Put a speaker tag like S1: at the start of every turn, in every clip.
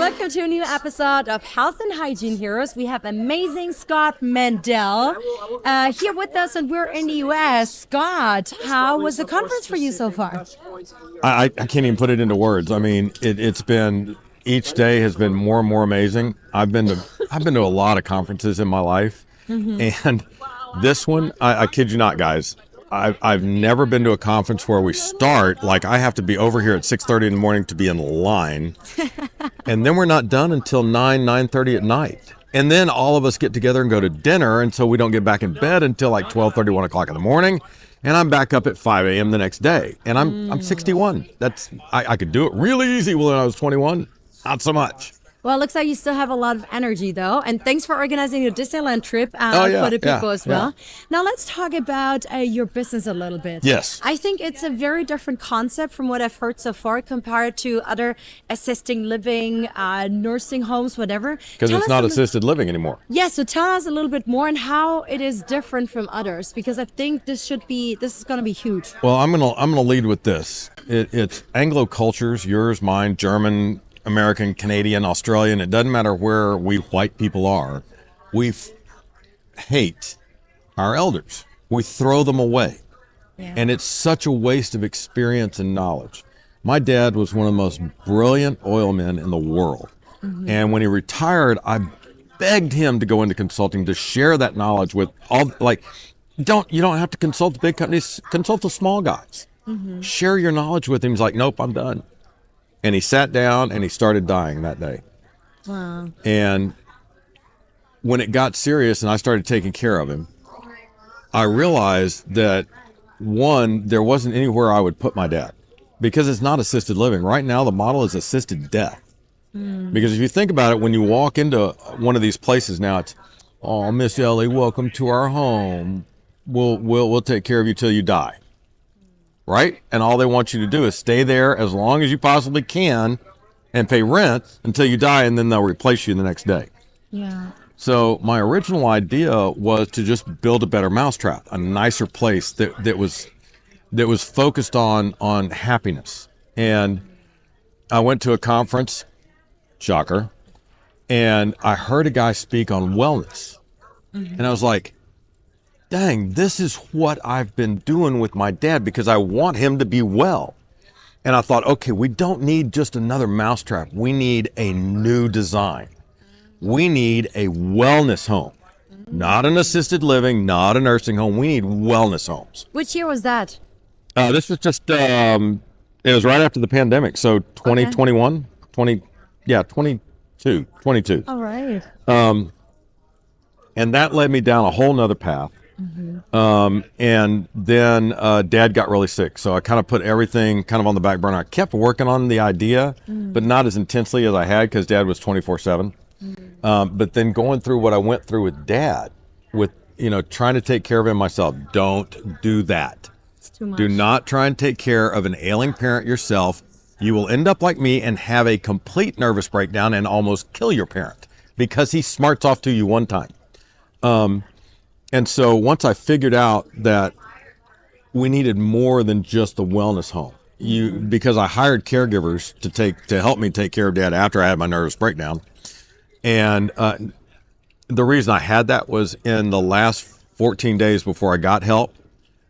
S1: welcome to a new episode of Health and Hygiene Heroes. We have amazing Scott Mendell here with us, and we're in the US. Scott, how was the conference for you so far?
S2: I can't even put it into words. I mean, it's been, each day has been more and more amazing. I've been to a lot of conferences in my life, and this one, I kid you not, guys. I've never been to a conference where we start, like I have to be over here at 6:30 in the morning to be in line, and then we're not done until 9:30 at night. And then all of us get together and go to dinner, and so we don't get back in bed until like 12:30, 1 o'clock in the morning, and I'm back up at 5 a.m. the next day. And I'm 61. I could do it really easy when I was 21. Not so much.
S1: Well, it looks like you still have a lot of energy, though. And thanks for organizing your Disneyland trip for the people as well. Now, let's talk about your business a little bit.
S2: Yes.
S1: I think it's a very different concept from what I've heard so far compared to other assisting living, nursing homes, whatever.
S2: Because it's not assisted living anymore.
S1: Yeah, so tell us a little bit more on how it is different from others, because I think this is going to be huge.
S2: Well, I'm gonna lead with this. It's Anglo cultures, yours, mine, German, American, Canadian, Australian, it doesn't matter where we white people are, we hate our elders. We throw them away. Yeah. And it's such a waste of experience and knowledge. My dad was one of the most brilliant oil men in the world. And when he retired, I begged him to go into consulting, to share that knowledge with all, you don't have to consult the big companies, consult the small guys. Share your knowledge with him. He's like, nope, I'm done. And he sat down and he started dying that day.
S1: Wow.
S2: And when it got serious and I started taking care of him, I realized that, one, there wasn't anywhere I would put my dad because it's not assisted living. Right now, the model is assisted death. Because if you think about it, when you walk into one of these places now, it's, oh, Miss Ellie, welcome to our home. We'll take care of you till you die. Right? And all they want you to do is stay there as long as you possibly can and pay rent until you die, and then they'll replace you the next day.
S1: Yeah.
S2: So my original idea was to just build a better mousetrap, a nicer place that was focused on happiness. And I went to a conference, shocker, and I heard a guy speak on wellness. And I was like, dang, this is what I've been doing with my dad because I want him to be well. And I thought, okay, we don't need just another mousetrap. We need a new design. We need a wellness home, not an assisted living, not a nursing home. We need wellness homes.
S1: Which year was that?
S2: This was just, it was right after the pandemic. So 2021, 22.
S1: All right.
S2: And that led me down a whole nother path. And then Dad got really sick, so I kind of put everything kind of on the back burner. I kept working on the idea, but not as intensely as I had because Dad was 24/7. But then going through what I went through with Dad, with trying to take care of him myself, don't do that.
S1: It's too much.
S2: Do not try and take care of an ailing parent yourself. You will end up like me and have a complete nervous breakdown and almost kill your parent because he smarts off to you one time. And so once I figured out that we needed more than just a wellness home, because I hired caregivers to help me take care of Dad after I had my nervous breakdown. And the reason I had that was in the last 14 days before I got help,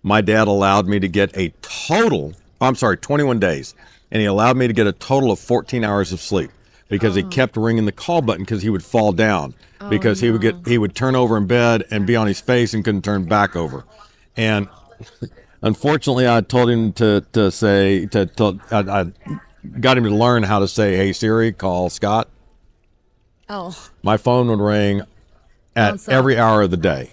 S2: my dad allowed me to get 21 days. And he allowed me to get a total of 14 hours of sleep because he kept ringing the call button because he would fall down. Because he would turn over in bed and be on his face and couldn't turn back over. And unfortunately, I told him I got him to learn how to say, hey, Siri, call Scott.
S1: Oh.
S2: My phone would ring at every hour of the day.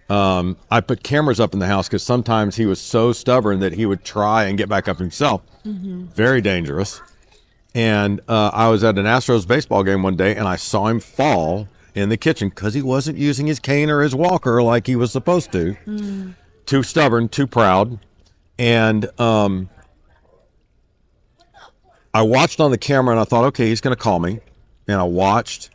S2: I put cameras up in the house because sometimes he was so stubborn that he would try and get back up himself. Very dangerous. And I was at an Astros baseball game one day, and I saw him fall in the kitchen because he wasn't using his cane or his walker like he was supposed to. Too stubborn, too proud. And I watched on the camera and I thought, okay, he's going to call me. And I watched,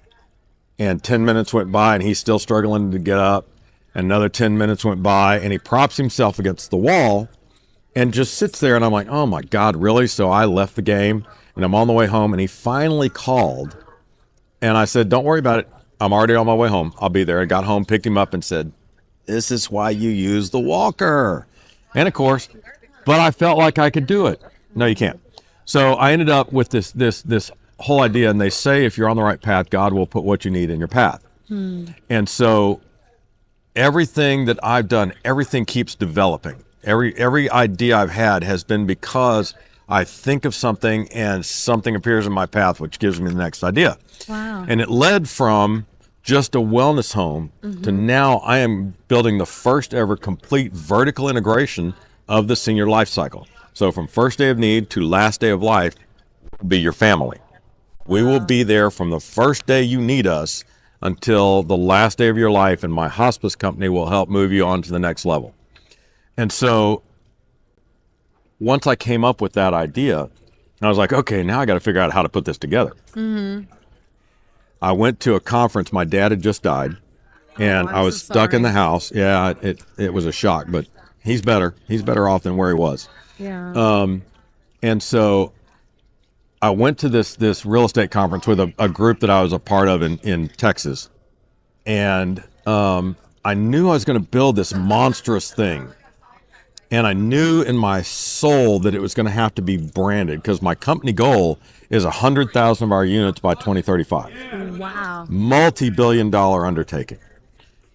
S2: and 10 minutes went by and he's still struggling to get up. Another 10 minutes went by and he props himself against the wall and just sits there. And I'm like, oh my God, really? So I left the game and I'm on the way home, and he finally called. And I said, don't worry about it. I'm already on my way home. I'll be there. I got home, picked him up, and said, this is why you use the walker. And of course, but I felt like I could do it. No, you can't. So I ended up with this whole idea. And they say if you're on the right path, God will put what you need in your path. And so everything that I've done, everything keeps developing. Every idea I've had has been because I think of something and something appears in my path, which gives me the next idea.
S1: Wow.
S2: And it led from just a wellness home to now I am building the first ever complete vertical integration of the senior life cycle. So from first day of need to last day of life will be your family. We will be there from the first day you need us until the last day of your life, and my hospice company will help move you on to the next level. And so once I came up with that idea, I was like, okay, now I got to figure out how to put this together. I went to a conference. My dad had just died, and I was stuck in the house. Yeah, it was a shock, but he's better. He's better off than where he was.
S1: Yeah.
S2: And so I went to this real estate conference with a group that I was a part of in Texas. And I knew I was going to build this monstrous thing. And I knew in my soul that it was going to have to be branded because my company goal is 100,000 of our units by 2035.
S1: Wow.
S2: Multi-billion-dollar undertaking.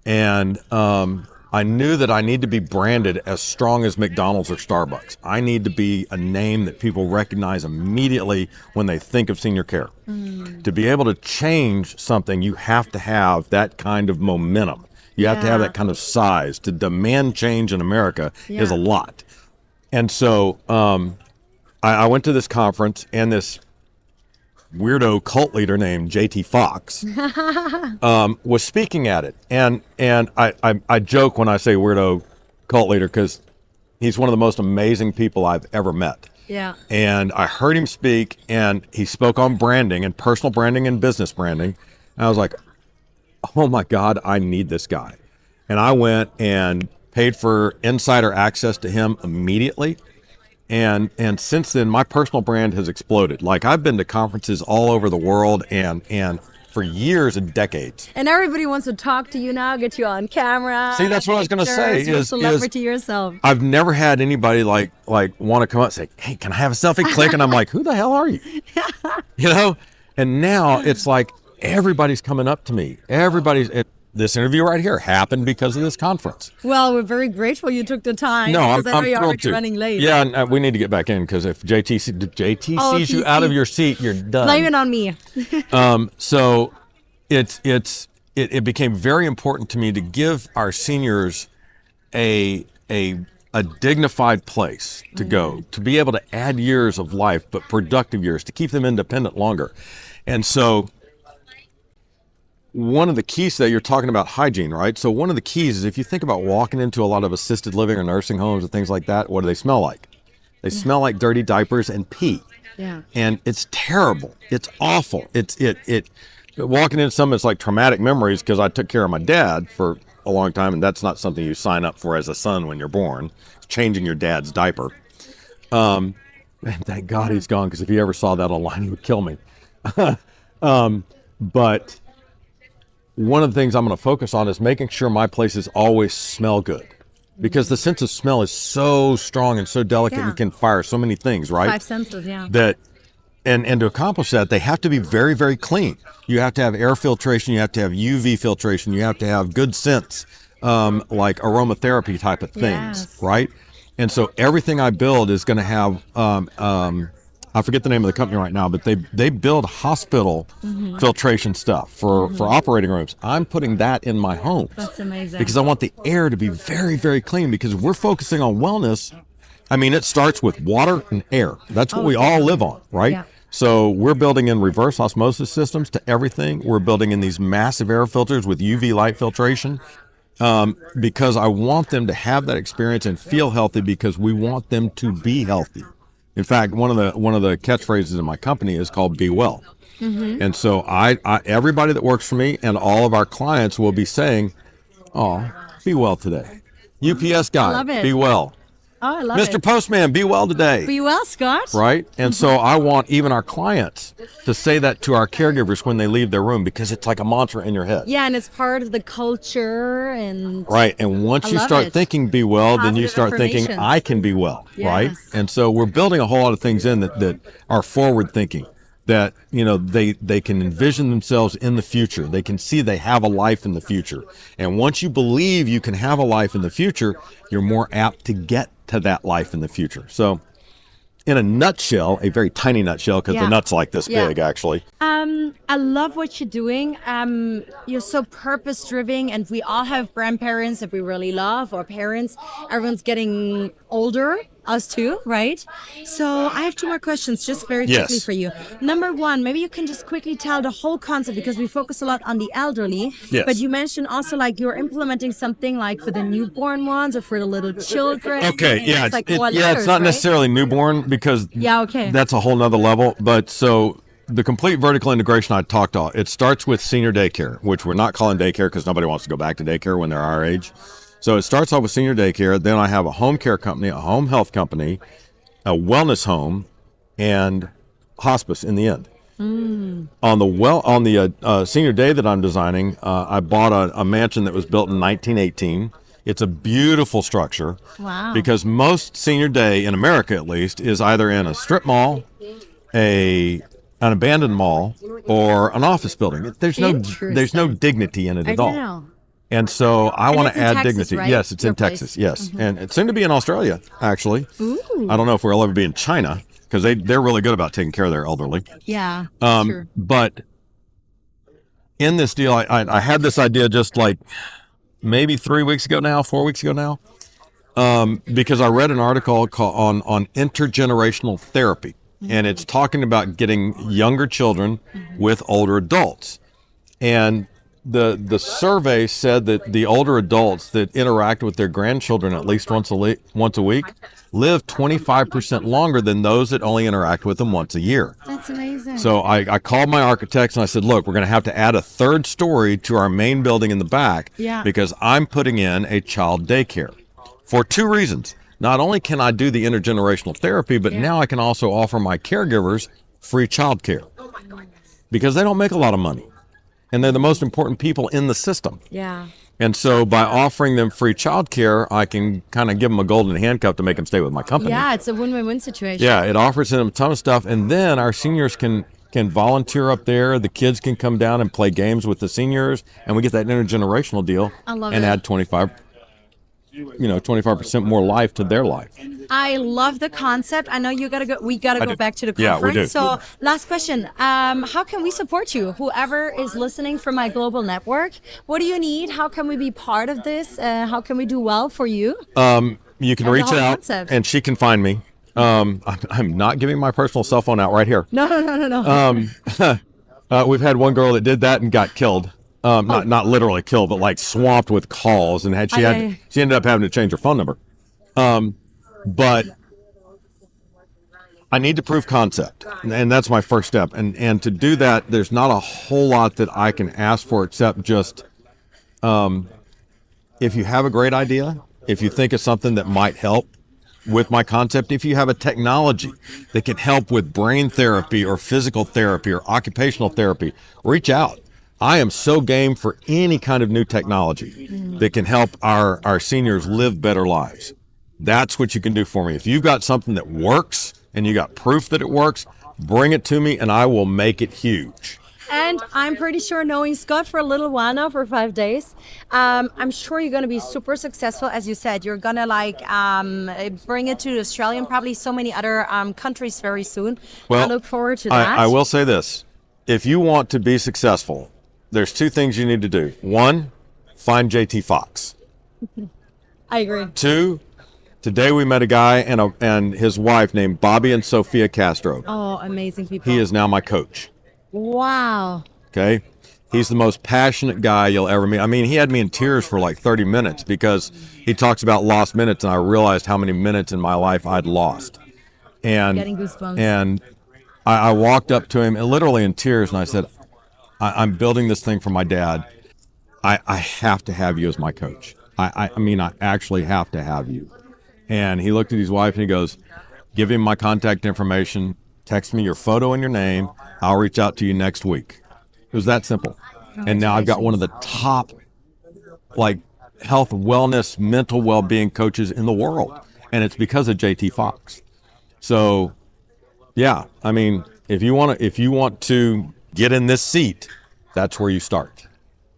S2: And I knew that I need to be branded as strong as McDonald's or Starbucks. I need to be a name that people recognize immediately when they think of senior care. To be able to change something, you have to have that kind of momentum. You have to have that kind of size. To demand change in America is a lot. And so I went to this conference, and this weirdo cult leader named JT Fox was speaking at it. And I joke when I say weirdo cult leader because he's one of the most amazing people I've ever met.
S1: Yeah.
S2: And I heard him speak, and he spoke on branding and personal branding and business branding. And I was like, oh my God, I need this guy. And I went and paid for insider access to him immediately. And since then, my personal brand has exploded. Like, I've been to conferences all over the world and for years and decades.
S1: And everybody wants to talk to you now, get you on camera.
S2: See, that's what I was going to say.
S1: You're a celebrity yourself.
S2: I've never had anybody like want to come up and say, hey, can I have a selfie? Click. And I'm like, who the hell are you? You know? And now it's like everybody's coming up to me. This interview right here happened because of this conference.
S1: Well, we're very grateful you took the time.
S2: No, I'm
S1: you're
S2: thrilled to.
S1: Running late.
S2: Yeah, and we need to get back in because if JT sees you out of your seat, you're done.
S1: Blame it on me.
S2: So it became very important to me to give our seniors a dignified place to go, to be able to add years of life, but productive years, to keep them independent longer. And so one of the keys to that, you're talking about hygiene, right? So one of the keys is if you think about walking into a lot of assisted living or nursing homes and things like that, what do they smell like? They smell like dirty diapers and pee.
S1: Yeah.
S2: And it's terrible. It's awful. It walking into some, it's like traumatic memories because I took care of my dad for a long time, and that's not something you sign up for as a son when you're born. It's changing your dad's diaper. And thank God he's gone, because if he ever saw that online, he would kill me. But one of the things I'm going to focus on is making sure my places always smell good, because the sense of smell is so strong and so delicate and can fire so many things, right?
S1: 5 senses, yeah.
S2: That, and to accomplish that, they have to be very, very clean. You have to have air filtration. You have to have UV filtration. You have to have good scents, like aromatherapy type of things, right? And so everything I build is going to have, I forget the name of the company right now, but they build hospital filtration stuff for operating rooms. I'm putting that in my home.
S1: That's amazing.
S2: Because I want the air to be very, very clean, because we're focusing on wellness. I mean, it starts with water and air. That's what we all live on, right?
S1: Yeah.
S2: So we're building in reverse osmosis systems to everything. We're building in these massive air filters with UV light filtration, because I want them to have that experience and feel healthy, because we want them to be healthy. In fact, one of the catchphrases in my company is called "Be Well," and so I everybody that works for me and all of our clients will be saying, "Oh, be well today." UPS guy,
S1: love it.
S2: be well.
S1: Oh, I love
S2: Mr.
S1: it.
S2: Postman, be well today.
S1: Be well, Scott.
S2: Right? And so I want even our clients to say that to our caregivers when they leave their room, because it's like a mantra in your head.
S1: Yeah, and it's part of the culture and
S2: Right. And once
S1: I
S2: you
S1: love
S2: start
S1: it.
S2: thinking be well, then you
S1: Positive
S2: start thinking
S1: affirmations.
S2: I can be well. Right.
S1: Yes.
S2: And so we're building a whole lot of things in that are forward thinking, that, they can envision themselves in the future. They can see they have a life in the future. And once you believe you can have a life in the future, you're more apt to get to that life in the future. So in a nutshell, a very tiny nutshell, because
S1: Yeah.
S2: the nut's like this
S1: Yeah.
S2: big, actually.
S1: I love what you're doing. You're so purpose driven, and we all have grandparents that we really love, or parents. Everyone's getting older, us too, right? So I have two more questions, just very quickly
S2: Yes.
S1: for you. Number one, maybe you can just quickly tell the whole concept, because we focus a lot on the elderly.
S2: Yes.
S1: But you mentioned also like you're implementing something like for the newborn ones or for the little children.
S2: Okay, yeah,
S1: It's like
S2: it's
S1: more
S2: not
S1: letters, right?
S2: necessarily newborn, because
S1: Yeah, okay.
S2: that's a whole nother level. But so the complete vertical integration I talked about, it starts with senior daycare, which we're not calling daycare because nobody wants to go back to daycare when they're our age. So it starts off with senior daycare. Then I have a home care company, a home health company, a wellness home, and hospice in the end. On the senior day that I'm designing, I bought a mansion that was built in 1918. It's a beautiful structure.
S1: Wow.
S2: Because most senior day in America, at least, is either in a strip mall, an abandoned mall, or an office building. There's no dignity in it
S1: I
S2: at all.
S1: don't know.
S2: And so I want
S1: it's
S2: to
S1: in
S2: add
S1: Texas,
S2: dignity.
S1: right?
S2: Yes, it's
S1: Your
S2: in
S1: place?
S2: Texas. Yes, and it's soon to be in Australia, actually.
S1: Ooh.
S2: I don't know if we'll ever be in China, because they're really good about taking care of their elderly.
S1: Yeah. Sure.
S2: But in this deal, I had this idea just like maybe 4 weeks ago now, because I read an article on intergenerational therapy, and it's talking about getting younger children with older adults. And the survey said that the older adults that interact with their grandchildren at least once a week live 25% longer than those that only interact with them once a year.
S1: That's amazing.
S2: So I called my architects and I said, look, we're going to have to add a third story to our main building in the back,
S1: Yeah.
S2: because I'm putting in a child daycare for two reasons. Not only can I do the intergenerational therapy, but now I can also offer my caregivers free child care, because they don't make a lot of money, and they're the most important people in the system.
S1: Yeah.
S2: And so by offering them free child care, I can kind of give them a golden handcuff to make them stay with my company.
S1: Yeah, it's a win-win-win situation.
S2: Yeah, it offers them a ton of stuff. And then our seniors can volunteer up there. The kids can come down and play games with the seniors, and we get that intergenerational deal.
S1: I love
S2: and
S1: it.
S2: add 25% more life to their life.
S1: I love the concept. I know you gotta go. We gotta go
S2: do.
S1: back to the
S2: Yeah,
S1: conference.
S2: we do.
S1: So, last question: how can we support you? Whoever is listening from my global network, what do you need? How can we be part of this? How can we do well for you?
S2: You can
S1: And the
S2: reach
S1: whole
S2: out,
S1: concept.
S2: and she can find me. I'm not giving my personal cell phone out right here.
S1: No.
S2: We've had one girl that did that and got killed. Not literally killed, but like swamped with calls, and she ended up having to change her phone number. But I need to prove concept, and that's my first step. And to do that, there's not a whole lot that I can ask for, except just if you have a great idea, if you think of something that might help with my concept, if you have a technology that can help with brain therapy or physical therapy or occupational therapy, reach out. I am so game for any kind of new technology that can help our seniors live better lives. That's what you can do for me. If you've got something that works and you got proof that it works, bring it to me and I will make it huge.
S1: And I'm pretty sure, knowing Scott for a little while now, for 5 days, I'm sure you're going to be super successful. As you said, you're going to bring it to Australia and probably so many other countries very soon.
S2: Well,
S1: I look forward to that.
S2: I will say this. If you want to be successful, there's two things you need to do. One, find JT Fox.
S1: I agree.
S2: Two, today we met a guy and his wife named Bobby and Sophia Castro.
S1: Oh, amazing people.
S2: He is now my coach.
S1: Wow.
S2: Okay. He's the most passionate guy you'll ever meet. I mean, he had me in tears for like 30 minutes because he talks about lost minutes, and I realized how many minutes in my life I'd lost. And
S1: Getting goosebumps.
S2: And I walked up to him literally in tears, and I said, I'm building this thing for my dad. I have to have you as my coach. I mean, I actually have to have you. And he looked at his wife and he goes, give him my contact information, text me your photo and your name. I'll reach out to you next week. It was that simple. And now I've got one of the top, like, health, wellness, mental well-being coaches in the world. And it's because of JT Fox. So, yeah, I mean, if you want to get in this seat, that's where you start.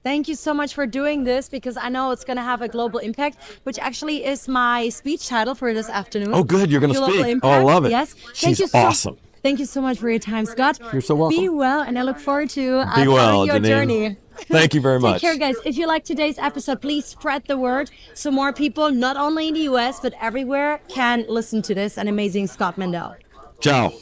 S1: Thank you so much for doing this, because I know it's going to have a global impact, which actually is my speech title for this afternoon.
S2: Oh, good. You're going to
S1: Global
S2: speak.
S1: impact.
S2: Oh, I love it.
S1: Yes.
S2: She's awesome.
S1: Thank you so much for your time, Scott.
S2: You're so welcome.
S1: Be well, and I look forward to
S2: Be well,
S1: following your
S2: Janine.
S1: journey.
S2: Thank you very much.
S1: Take care, guys. If you like today's episode, please spread the word so more people, not only in the US, but everywhere, can listen to this. An amazing Scott Mendell.
S2: Ciao.